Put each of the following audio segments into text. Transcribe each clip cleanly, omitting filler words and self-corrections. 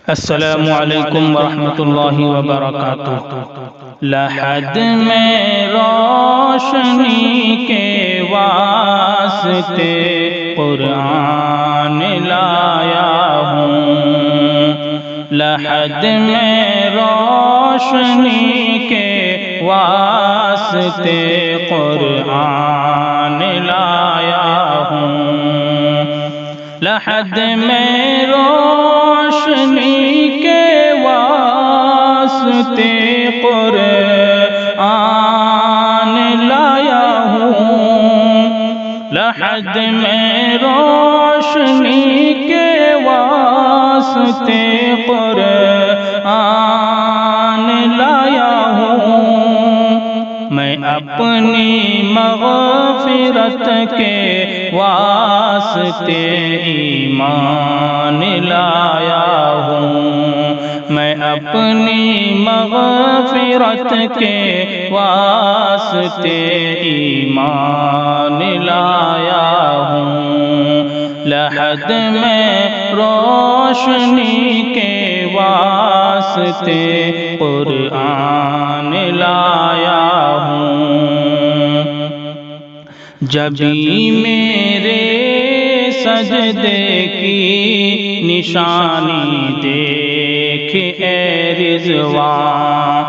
السلام علیکم ورحمۃ اللہ وبرکاتہ۔ لحد میں روشنی کے واسطے قرآن لایا ہوں، لحد میں روشنی کے واسطے قرآن لایا ہوں، لحد میں روشنی کے واسطے قرآن لایا ہوں، لحد میں روشنی کے واسطے قرآن لایا ہوں، میں اپنی مغفرت کے واسطے ایمان لایا ہوں، میں اپنی مغفرت کے واسطے ایمان لایا ہوں، لحد میں روشنی کے واسطے قرآن لایا ہوں، جبھی میرے سجدے کی نشانی دیکھ اے رضوان،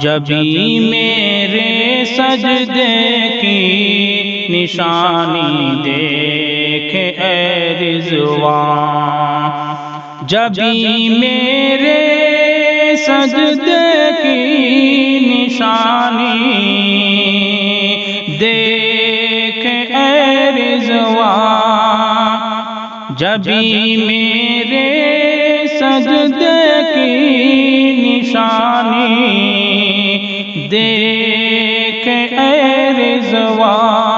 جبھی میرے سجدے کی نشانی دیکھ اے رضوان، جبھی میرے سجدے کی نشانی دیکھ اے رضوان، جبھی میرے سجدے کی نشانی دیکھ اے رضوان،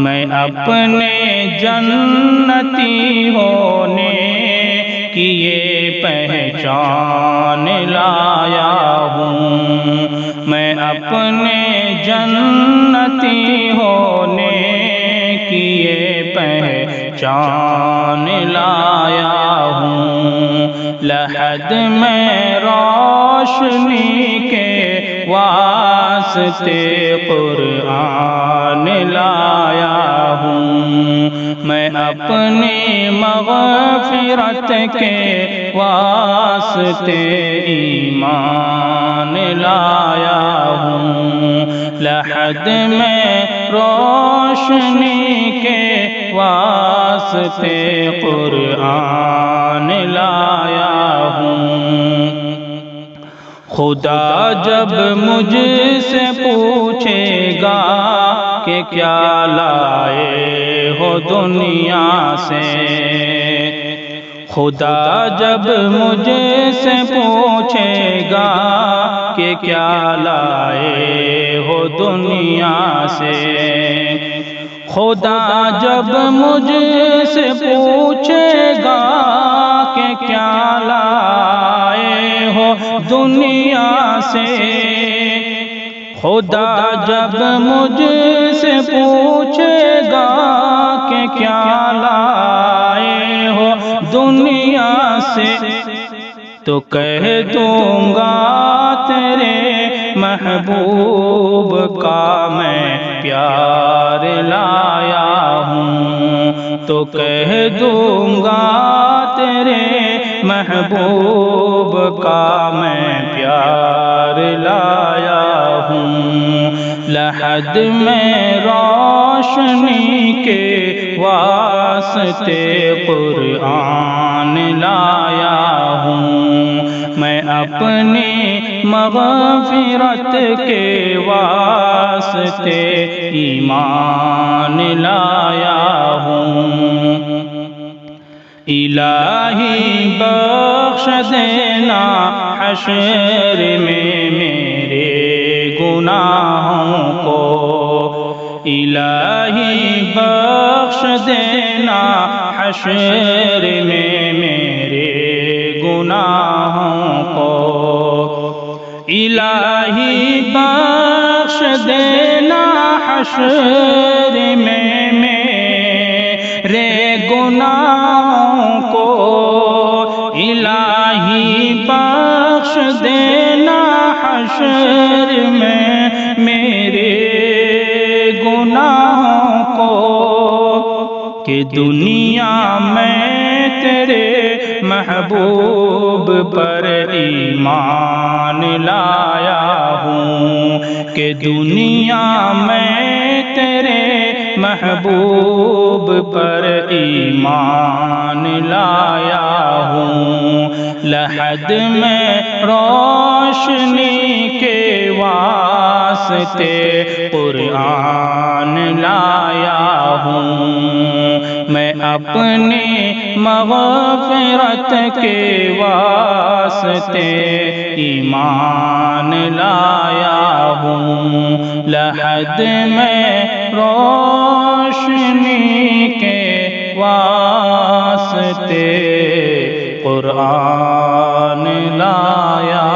میں اپنے جنتی ہونے کی یہ پہچان لایا ہوں، میں اپنے جنتی ہونے کی یہ پہچان لایا ہوں، لحد میں روشنی کے واسطے قرآن لایا ہوں، میں اپنی مغفرت کے واسطے ایمان لایا ہوں، لحد میں روشنی کے واسطے قرآن لایا ہوں، خدا جب مجھ سے پوچھے گا کہ کیا لائے ہو دنیا سے، خدا جب مجھ سے پوچھے گا کہ کیا لائے ہو دنیا سے، خدا جب مجھ سے پوچھے گا کہ کیا لائے ہو دنیا سے، خدا جب مجھ سے پوچھے گا کہ کیا لائے ہو دنیا سے، تو کہہ دوں گا تیرے محبوب کا میں پیار لایا ہوں، تو کہہ دوں گا تیرے محبوب کا میں پیار لایا ہوں، لحد میں روشنی کے واسطے قرآن لایا ہوں، میں اپنی مغفرت کے واسطے ایمان لایا ہوں، الہی بخش دینا حشر میں میرے گناہوں کو، الہی بخش دینا حشر میں میرے گناہوں کو، الہی بخش دینا حشر میں میرے گناہوں کو، حشر میں میرے گناہوں کو، کہ دنیا میں تیرے محبوب پر ایمان لایا ہوں، کہ دنیا میں تیرے محبوب پر ایمان لایا ہوں، لحد میں روشنی کے واسطے قرآن لایا ہوں، میں اپنی مغفرت کے واسطے ایمان لایا ہوں، لحد میں روشنی کے واسطے قرآن لایا